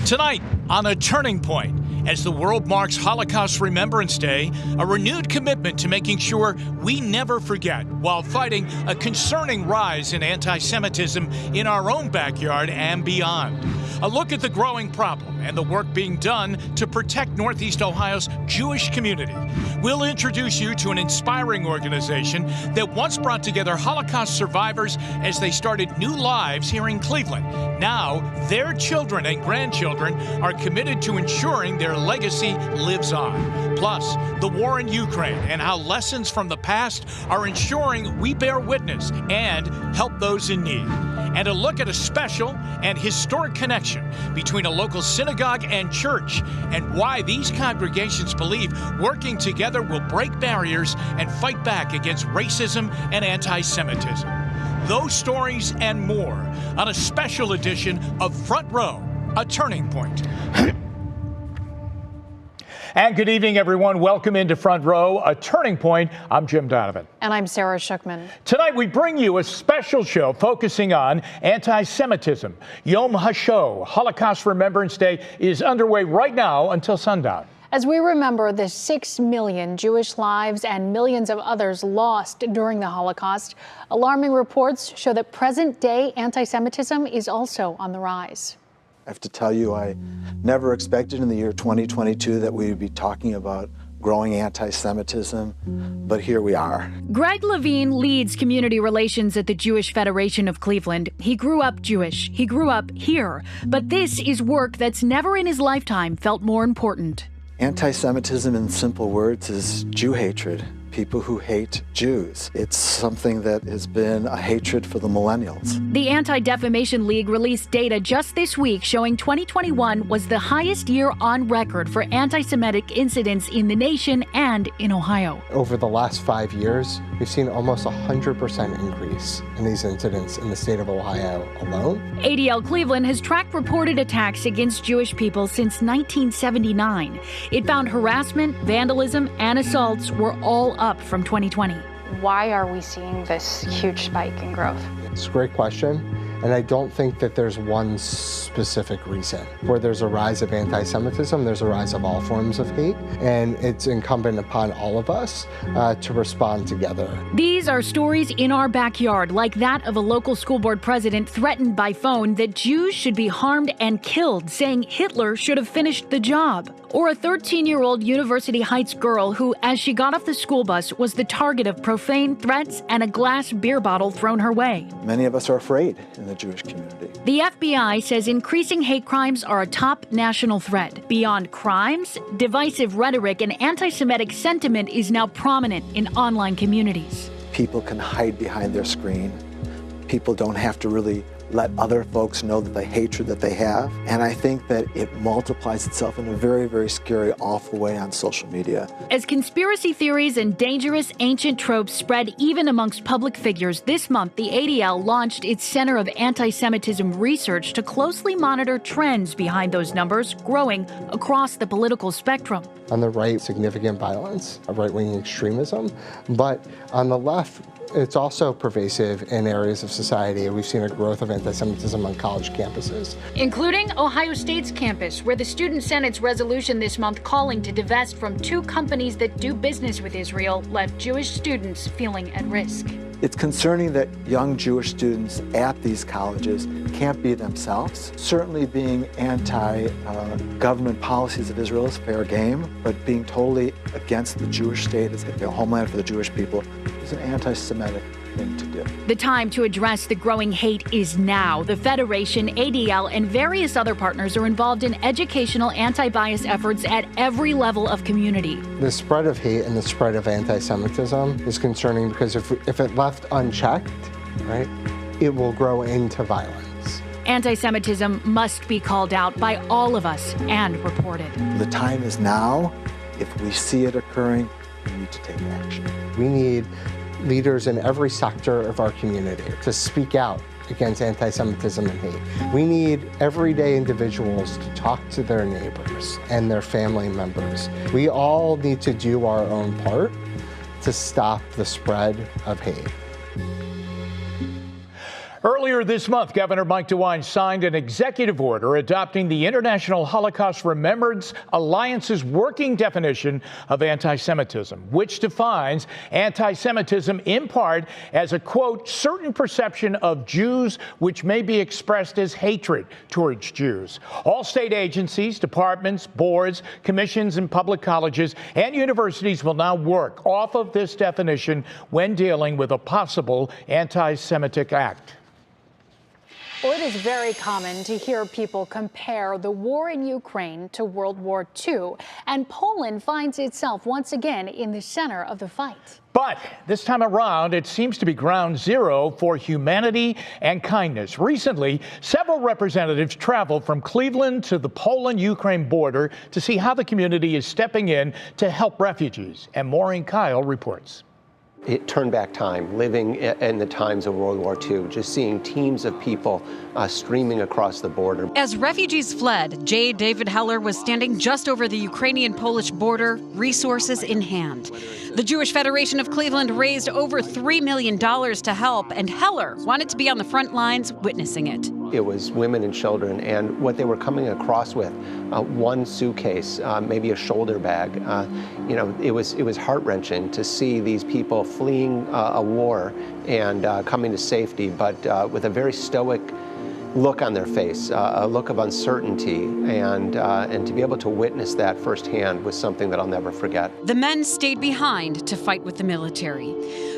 Tonight, on A Turning Point, as the world marks Holocaust Remembrance Day, a renewed commitment to making sure we never forget while fighting a concerning rise in anti-Semitism in our own backyard and beyond. A look at the growing problem and the work being done to protect Northeast Ohio's Jewish community. We'll introduce you to an inspiring organization that once brought together Holocaust survivors as they started new lives here in Cleveland. Now, their children and grandchildren are committed to ensuring their legacy lives on. Plus, the war in Ukraine and how lessons from the past are ensuring we bear witness and help those in need. And a look at a special and historic connection between a local synagogue and church and why these congregations believe working together will break barriers and fight back against racism and anti-Semitism. Those stories and more on a special edition of Front Row, A Turning Point. And good evening, everyone. Welcome into Front Row, A Turning Point. I'm Jim Donovan. And I'm Sarah Schuckman. Tonight, we bring you a special show focusing on anti-Semitism. Yom HaShoah Holocaust Remembrance Day is underway right now until sundown. As we remember the 6 million Jewish lives and millions of others lost during the Holocaust, alarming reports show that present-day anti-Semitism is also on the rise. I have to tell you, I never expected in the year 2022 that we would be talking about growing anti-Semitism, but here we are. Greg Levine leads community relations at the Jewish Federation of Cleveland. He grew up Jewish. He grew up here. But this is work that's never in his lifetime felt more important. Anti-Semitism, in simple words, is Jew hatred. People who hate Jews. It's something that has been a hatred for the millennials. The Anti-Defamation League released data just this week showing 2021 was the highest year on record for anti-Semitic incidents in the nation and in Ohio. Over the last 5 years, we've seen almost 100% increase in these incidents in the state of Ohio alone. ADL Cleveland has tracked reported attacks against Jewish people since 1979. It found harassment, vandalism, and assaults were all up from 2020. Why are we seeing this huge spike in growth? It's a great question, and I don't think that there's one specific reason. Where there's a rise of anti-Semitism, there's a rise of all forms of hate, and it's incumbent upon all of us to respond together. These are stories in our backyard, like that of a local school board president threatened by phone that Jews should be harmed and killed, saying Hitler should have finished the job. Or a 13-year-old University Heights girl who, as she got off the school bus, was the target of profane threats and a glass beer bottle thrown her way. Many of us are afraid in the Jewish community. The FBI says increasing hate crimes are a top national threat. Beyond crimes, divisive rhetoric and anti-Semitic sentiment is now prominent in online communities. People can hide behind their screen. People don't have to really let other folks know the hatred that they have. And I think that it multiplies itself in a very, very scary, awful way on social media. As conspiracy theories and dangerous ancient tropes spread even amongst public figures, this month the ADL launched its Center of Anti-Semitism Research to closely monitor trends behind those numbers growing across the political spectrum. On the right, significant violence, right-wing extremism, but on the left, it's also pervasive in areas of society. We've seen a growth of anti-Semitism on college campuses. Including Ohio State's campus, where the Student Senate's resolution this month calling to divest from 2 companies that do business with Israel left Jewish students feeling at risk. It's concerning that young Jewish students at these colleges can't be themselves. Certainly being anti-government policies of Israel is fair game, but being totally against the Jewish state as a homeland for the Jewish people is an anti-Semitic thing to do. The time to address the growing hate is now. The Federation, ADL, and various other partners are involved in educational anti-bias efforts at every level of community. The spread of hate and the spread of anti-Semitism is concerning because if it left unchecked, right, it will grow into violence. Anti-Semitism must be called out by all of us and reported. The time is now. If we see it occurring, we need to take action. We need leaders in every sector of our community to speak out against anti-Semitism and hate. We need everyday individuals to talk to their neighbors and their family members. We all need to do our own part to stop the spread of hate. Earlier this month, Governor Mike DeWine signed an executive order adopting the International Holocaust Remembrance Alliance's working definition of anti-Semitism, which defines anti-Semitism in part as a, quote, certain perception of Jews which may be expressed as hatred towards Jews. All state agencies, departments, boards, commissions, and public colleges and universities will now work off of this definition when dealing with a possible anti-Semitic act. Well, it is very common to hear people compare the war in Ukraine to World War II, and Poland finds itself once again in the center of the fight. But this time around, it seems to be ground zero for humanity and kindness. Recently, several representatives traveled from Cleveland to the Poland-Ukraine border to see how the community is stepping in to help refugees. And Maureen Kyle reports. It turned back time, living in the times of World War II, just seeing teams of people streaming across the border. As refugees fled, J. David Heller was standing just over the Ukrainian-Polish border, resources in hand. The Jewish Federation of Cleveland raised over $3 million to help, and Heller wanted to be on the front lines witnessing it. It was women and children, and what they were coming across with, one suitcase, maybe a shoulder bag. It was heart-wrenching to see these people fleeing a war and coming to safety, but with a very stoic look on their face, a look of uncertainty, and to be able to witness that firsthand was something that I'll never forget. The men stayed behind to fight with the military.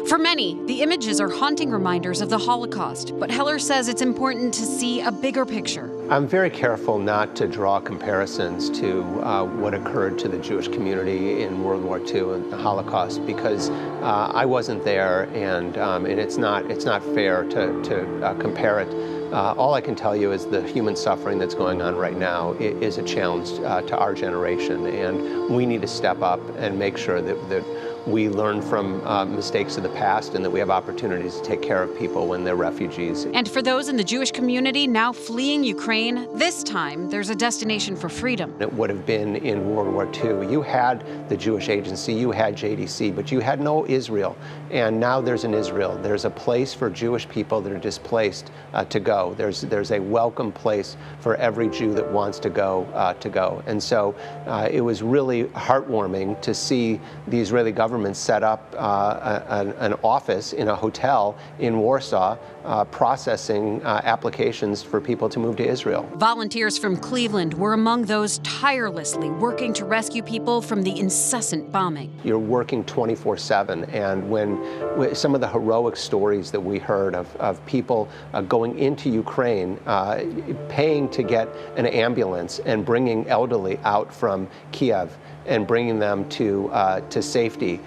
For many, the images are haunting reminders of the Holocaust, but Heller says it's important to see a bigger picture. I'm very careful not to draw comparisons to what occurred to the Jewish community in World War II and the Holocaust, because I wasn't there, and it's not fair to compare it. All I can tell you is the human suffering that's going on right now is a challenge to our generation, and we need to step up and make sure that we learn from mistakes of the past and that we have opportunities to take care of people when they're refugees. And for those in the Jewish community now fleeing Ukraine, this time there's a destination for freedom. It would have been in World War II. You had the Jewish Agency, you had JDC, but you had no Israel. And now there's an Israel. There's a place for Jewish people that are displaced to go. There's a welcome place for every Jew that wants to go. And so it was really heartwarming to see the Israeli government set up an office in a hotel in Warsaw processing applications for people to move to Israel. Volunteers from Cleveland were among those tirelessly working to rescue people from the incessant bombing. You're working 24/7, and when some of the heroic stories that we heard of people going into Ukraine, paying to get an ambulance and bringing elderly out from Kiev and bringing them to safety,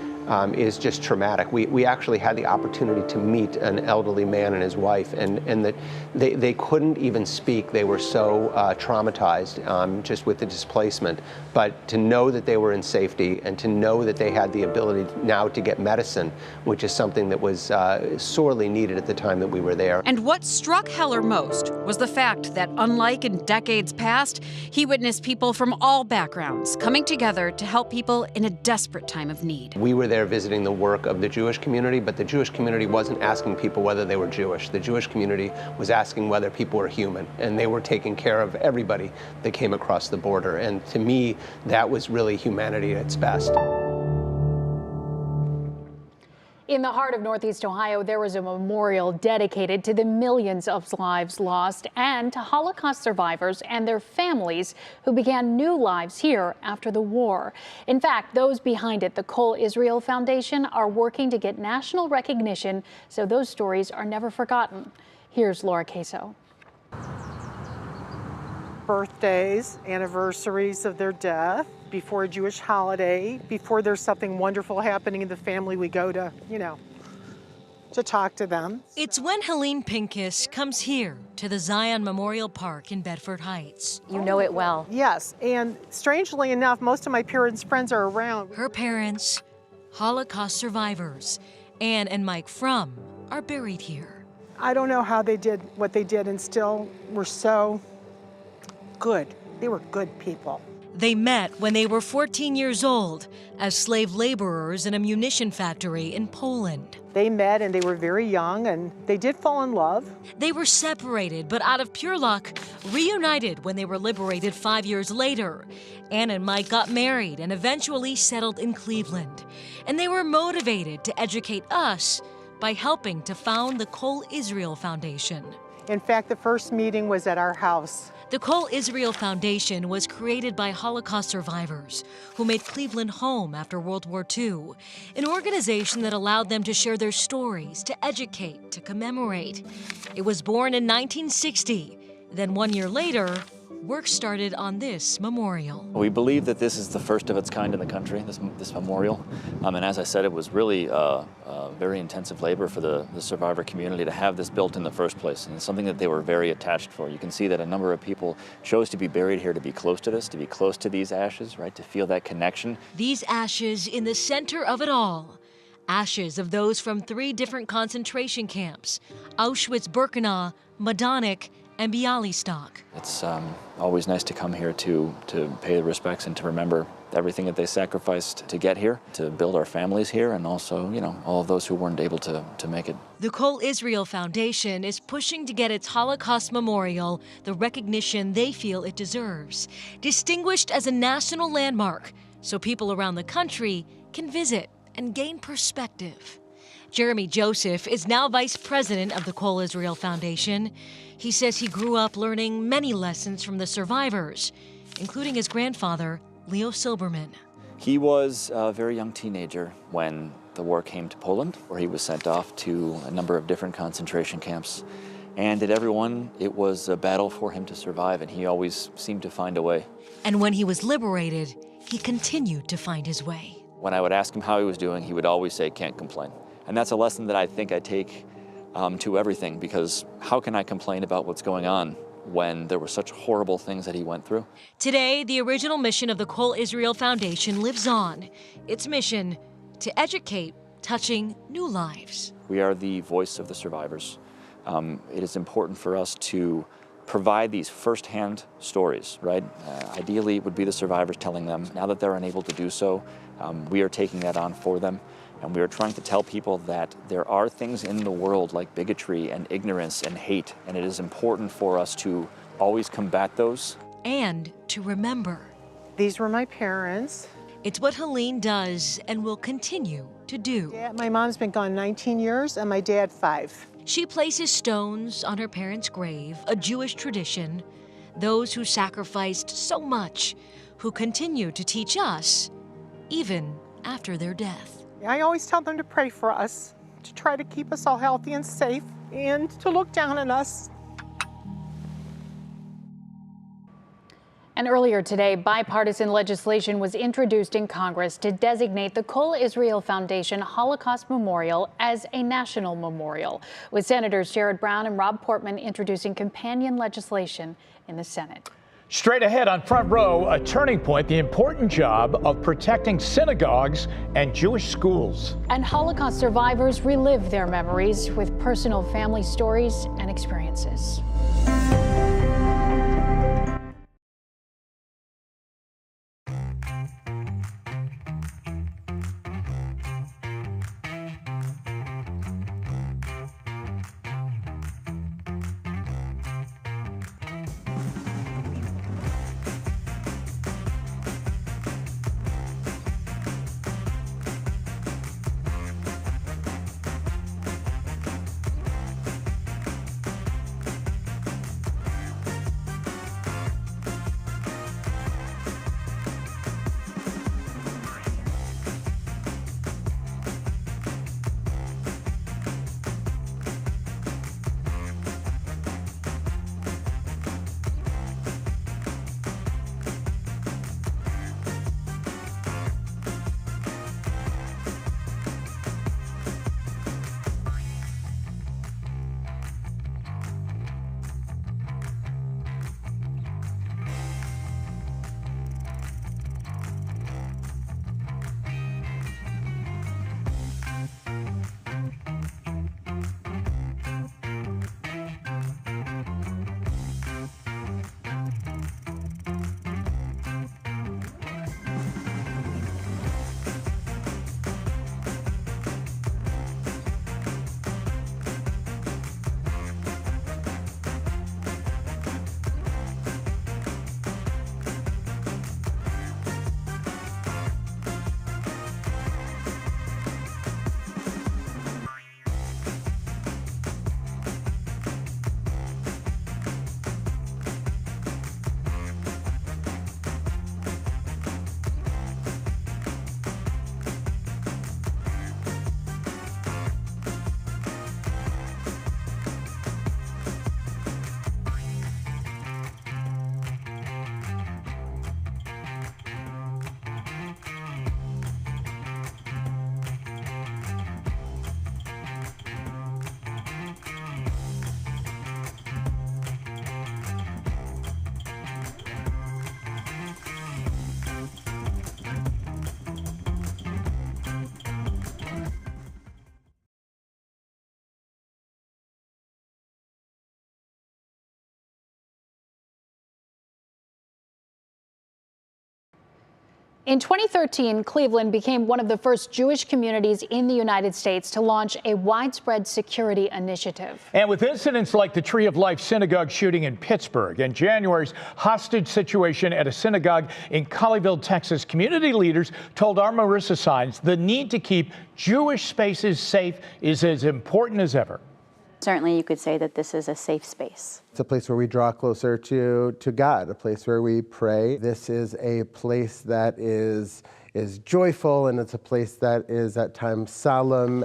is just traumatic. We actually had the opportunity to meet an elderly man and his wife, and that they couldn't even speak. They were so traumatized just with the displacement. But to know that they were in safety and to know that they had the ability now to get medicine, which is something that was sorely needed at the time that we were there. And what struck Heller most was the fact that, unlike in decades past, he witnessed people from all backgrounds coming together to help people in a desperate time of need. We were there visiting the work of the Jewish community, but the Jewish community wasn't asking people whether they were Jewish. The Jewish community was asking whether people were human, and they were taking care of everybody that came across the border. And to me, that was really humanity at its best. In the heart of Northeast Ohio, there was a memorial dedicated to the millions of lives lost and to Holocaust survivors and their families who began new lives here after the war. In fact, those behind it, the Cole Israel Foundation, are working to get national recognition so those stories are never forgotten. Here's Laura Queso. Birthdays, anniversaries of their death, before a Jewish holiday, before there's something wonderful happening in the family, we go to, to talk to them. It's when Helene Pincus comes here to the Zion Memorial Park in Bedford Heights. You know it well. Yes, and strangely enough, most of my parents' friends are around. Her parents, Holocaust survivors, Ann and Mike Frum, are buried here. I don't know how they did what they did and still were so good. They were good people. They met when they were 14 years old as slave laborers in a munition factory in Poland. They met and they were very young and they did fall in love. They were separated, but out of pure luck, reunited when they were liberated 5 years later. Ann and Mike got married and eventually settled in Cleveland. And they were motivated to educate us by helping to found the Cole Israel Foundation. In fact, the first meeting was at our house. The Cole Israel Foundation was created by Holocaust survivors who made Cleveland home after World War II, an organization that allowed them to share their stories, to educate, to commemorate. It was born in 1960. Then 1 year later, work started on this memorial. We believe that this is the first of its kind in the country, this memorial. And as I said, it was really very intensive labor for the survivor community to have this built in the first place. And it's something that they were very attached for. You can see that a number of people chose to be buried here to be close to this, to be close to these ashes, right, to feel that connection. These ashes in the center of it all. Ashes of those from 3 different concentration camps: Auschwitz-Birkenau, Majdanek, and Bialystok. It's always nice to come here to pay the respects and to remember everything that they sacrificed to get here, to build our families here, and also, you know, all of those who weren't able to make it. The Cole Israel Foundation is pushing to get its Holocaust memorial the recognition they feel it deserves, distinguished as a national landmark so people around the country can visit and gain perspective. Jeremy Joseph is now vice president of the Cole Israel Foundation. He says he grew up learning many lessons from the survivors, including his grandfather, Leo Silberman. He was a very young teenager when the war came to Poland, where he was sent off to a number of different concentration camps. And at every one, it was a battle for him to survive, and he always seemed to find a way. And when he was liberated, he continued to find his way. When I would ask him how he was doing, he would always say, "Can't complain." And that's a lesson that I think I take to everything, because how can I complain about what's going on when there were such horrible things that he went through? Today, the original mission of the Cole Israel Foundation lives on. Its mission, to educate, touching new lives. We are the voice of the survivors. It is important for us to provide these firsthand stories, right? Ideally, it would be the survivors telling them. Now that they're unable to do so, we are taking that on for them. And we are trying to tell people that there are things in the world like bigotry and ignorance and hate, and it is important for us to always combat those. And to remember. These were my parents. It's what Helene does and will continue to do. Yeah, my mom's been gone 19 years and my dad 5. She places stones on her parents' grave, a Jewish tradition. Those who sacrificed so much, who continue to teach us, even after their death. I always tell them to pray for us, to try to keep us all healthy and safe, and to look down on us. And earlier today, bipartisan legislation was introduced in Congress to designate the Cole Israel Foundation Holocaust Memorial as a national memorial, with Senators Sherrod Brown and Rob Portman introducing companion legislation in the Senate. Straight ahead on Front Row, a turning point, the important job of protecting synagogues and Jewish schools. And Holocaust survivors relive their memories with personal family stories and experiences. In 2013, Cleveland became one of the first Jewish communities in the United States to launch a widespread security initiative. And with incidents like the Tree of Life synagogue shooting in Pittsburgh and January's hostage situation at a synagogue in Colleyville, Texas, community leaders told our Marissa Signs the need to keep Jewish spaces safe is as important as ever. Certainly you could say that this is a safe space. It's a place where we draw closer to God, a place where we pray. This is a place that is joyful, and it's a place that is at times solemn.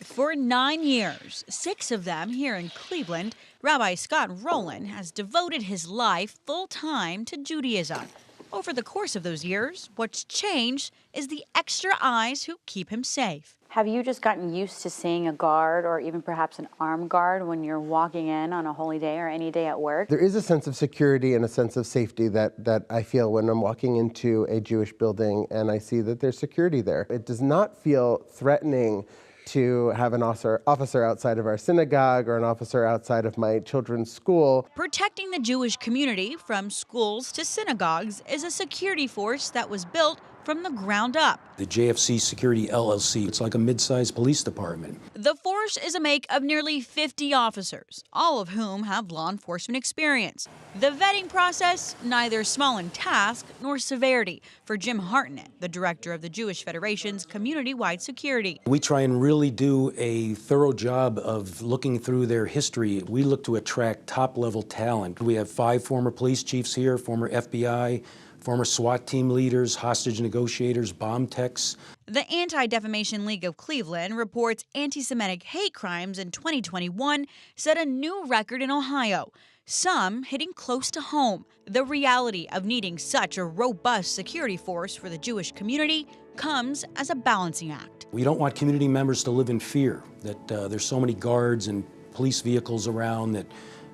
For 9 years, 6 of them here in Cleveland, Rabbi Scott Rowland has devoted his life full-time to Judaism. Over the course of those years, what's changed is the extra eyes who keep him safe. Have you just gotten used to seeing a guard or even perhaps an armed guard when you're walking in on a holy day or any day at work? There is a sense of security and a sense of safety that I feel when I'm walking into a Jewish building and I see that there's security there. It does not feel threatening to have an officer outside of our synagogue or an officer outside of my children's school. Protecting the Jewish community from schools to synagogues is a security force that was built from the ground up. The JFC Security LLC, it's like a mid-sized police department. The force is a make of nearly 50 officers, all of whom have law enforcement experience. The vetting process, neither small in task nor severity for Jim Hartnett, the director of the Jewish Federation's community-wide security. We try and really do a thorough job of looking through their history. We look to attract top-level talent. We have 5 former police chiefs here, former FBI, former SWAT team leaders, hostage negotiators, bomb techs. The Anti-Defamation League of Cleveland reports anti-Semitic hate crimes in 2021 set a new record in Ohio, some hitting close to home. The reality of needing such a robust security force for the Jewish community comes as a balancing act. We don't want community members to live in fear that there's so many guards and police vehicles around that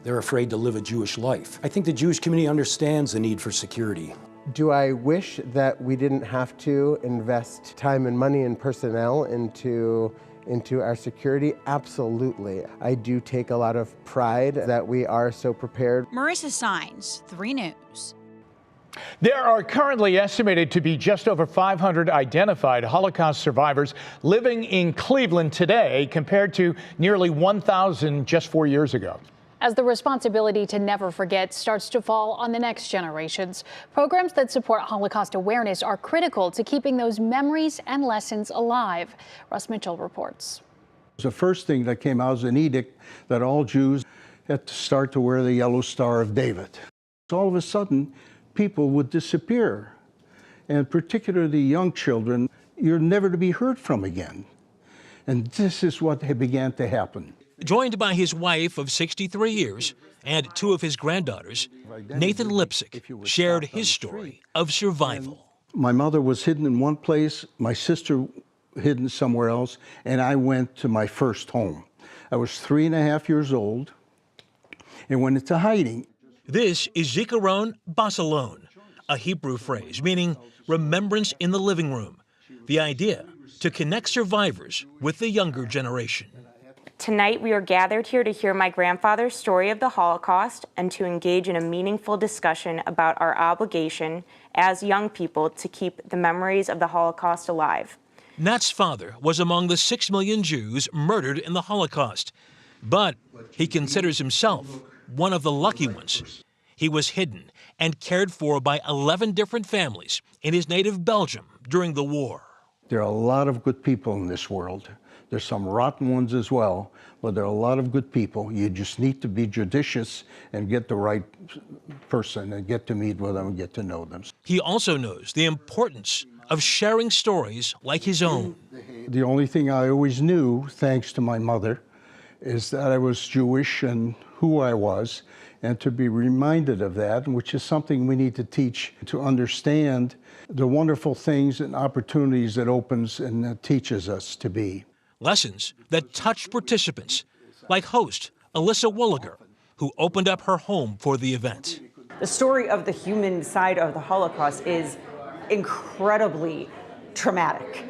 they're afraid to live a Jewish life. I think the Jewish community understands the need for security. Do I wish that we didn't have to invest time and money and personnel into our security? Absolutely. I do take a lot of pride that we are so prepared. Marissa Signs, 3 News. There are currently estimated to be just over 500 identified Holocaust survivors living in Cleveland today, compared to nearly 1,000 just 4 years ago. As the responsibility to never forget starts to fall on the next generations, programs that support Holocaust awareness are critical to keeping those memories and lessons alive. Russ Mitchell reports. The first thing that came out was an edict that all Jews had to start to wear the yellow Star of David. All of a sudden, people would disappear, and particularly young children, you're never to be heard from again. And this is what began to happen. Joined by his wife of 63 years and 2 of his granddaughters, Nathan Lipsec shared his story of survival. My mother was hidden in one place, my sister hidden somewhere else, and I went to my first home. I was 3.5 years old and went into hiding. This is Zikaron Basalon, a Hebrew phrase meaning remembrance in the living room. The idea to connect survivors with the younger generation. Tonight, we are gathered here to hear my grandfather's story of the Holocaust and to engage in a meaningful discussion about our obligation as young people to keep the memories of the Holocaust alive. Nat's father was among the 6 million Jews murdered in the Holocaust, but he considers himself one of the lucky ones. He was hidden and cared for by 11 different families in his native Belgium during the war. There are a lot of good people in this world. There's some rotten ones as well, but there are a lot of good people. You just need to be judicious and get the right person and get to meet with them and get to know them. He also knows the importance of sharing stories like his own. The only thing I always knew, thanks to my mother, is that I was Jewish and who I was, and to be reminded of that, which is something we need to teach, to understand the wonderful things and opportunities that opens and teaches us to be. Lessons that touched participants, like host Alyssa Wolliger, who opened up her home for the event. The story of the human side of the Holocaust is incredibly traumatic.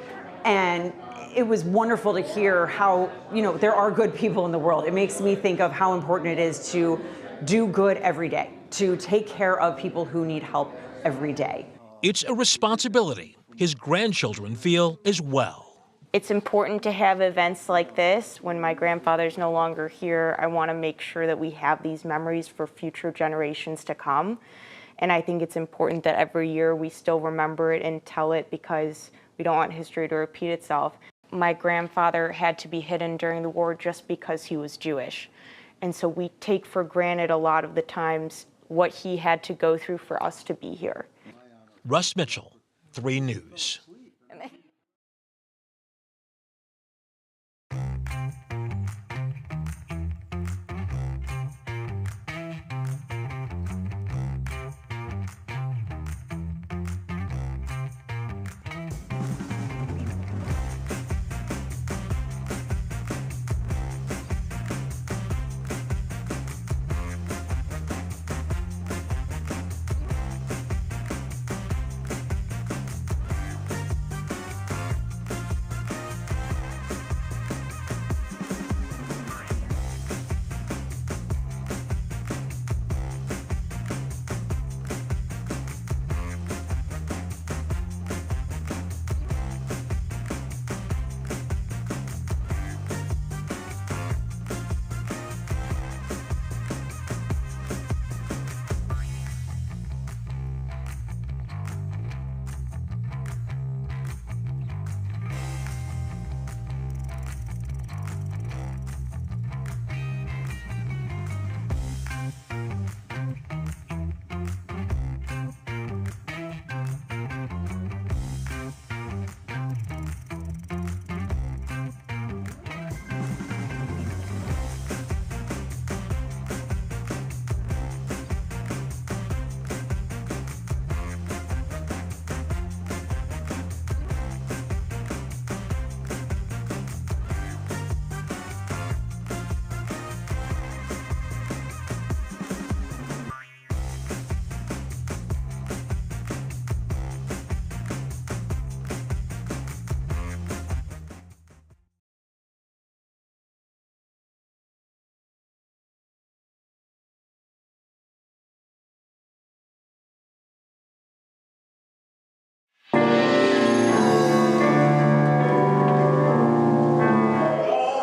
And it was wonderful to hear how, there are good people in the world. It makes me think of how important it is to do good every day, to take care of people who need help every day. It's a responsibility his grandchildren feel as well. It's important to have events like this. When my grandfather's no longer here, I want to make sure that we have these memories for future generations to come. And I think it's important that every year we still remember it and tell it, because we don't want history to repeat itself. My grandfather had to be hidden during the war just because he was Jewish. And so we take for granted a lot of the times what he had to go through for us to be here. Russ Mitchell, 3 News.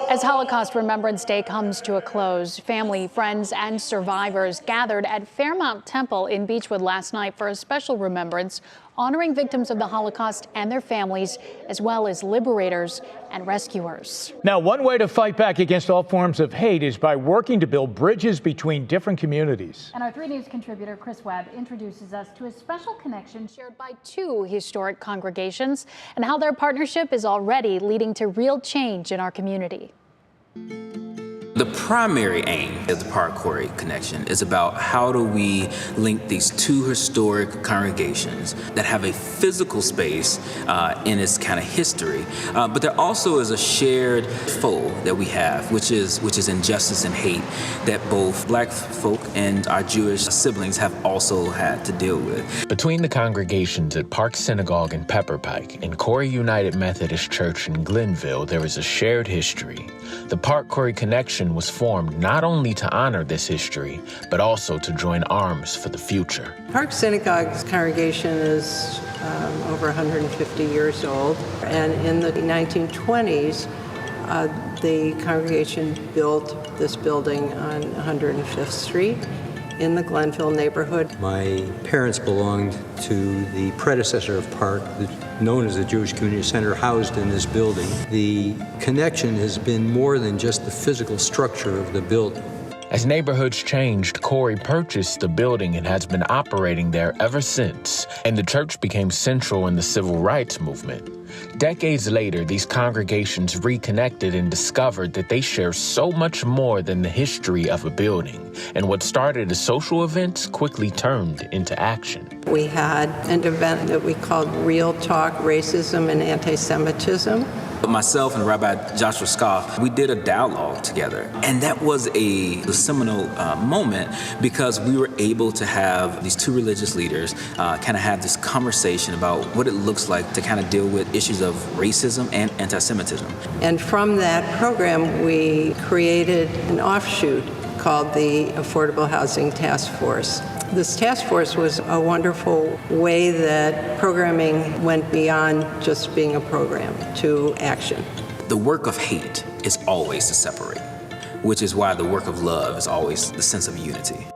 As Holocaust Remembrance Day comes to a close, family, friends, and survivors gathered at Fairmount Temple in Beechwood last night for a special remembrance honoring victims of the Holocaust and their families, as well as liberators and rescuers. Now, one way to fight back against all forms of hate is by working to build bridges between different communities. And our 3 News contributor, Chris Webb, introduces us to a special connection shared by 2 historic congregations and how their partnership is already leading to real change in our community. The primary aim of the Park Cory connection is about how do we link these 2 historic congregations that have a physical space in its kind of history, but there also is a shared foe that we have, which is injustice and hate that both Black folk and our Jewish siblings have also had to deal with. Between the congregations at Park Synagogue in Pepper Pike and Cory United Methodist Church in Glenville, there is a shared history. The Park Cory connection was formed not only to honor this history, but also to join arms for the future. Park Synagogue's congregation is over 150 years old, and in the 1920s, the congregation built this building on 105th Street in the Glenville neighborhood. My parents belonged to the predecessor of Park, known as the Jewish Community Center, housed in this building. The connection has been more than just the physical structure of the building. As neighborhoods changed, Cory purchased the building and has been operating there ever since, and the church became central in the civil rights movement. Decades later, these congregations reconnected and discovered that they share so much more than the history of a building, and what started as social events quickly turned into action. We had an event that we called Real Talk Racism and Anti-Semitism. Myself and Rabbi Joshua Scoff, we did a dialogue together, and that was a seminal moment because we were able to have these 2 religious leaders kind of have this conversation about what it looks like to kind of deal with issues of racism and anti-Semitism. And from that program, we created an offshoot called the Affordable Housing Task Force. This task force was a wonderful way that programming went beyond just being a program to action. The work of hate is always to separate, which is why the work of love is always the sense of unity.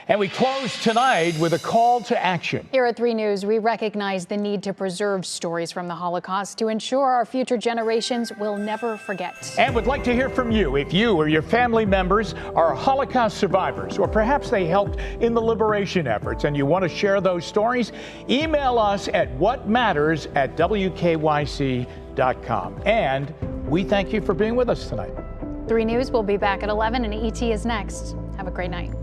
And we close tonight with a call to action. Here at 3 News, we recognize the need to preserve stories from the Holocaust to ensure our future generations will never forget. And would like to hear from you. If you or your family members are Holocaust survivors, or perhaps they helped in the liberation efforts and you want to share those stories, email us at whatmatters@wkyc.com. And we thank you for being with us tonight. 3 News will be back at 11 and ET is next. Have a great night.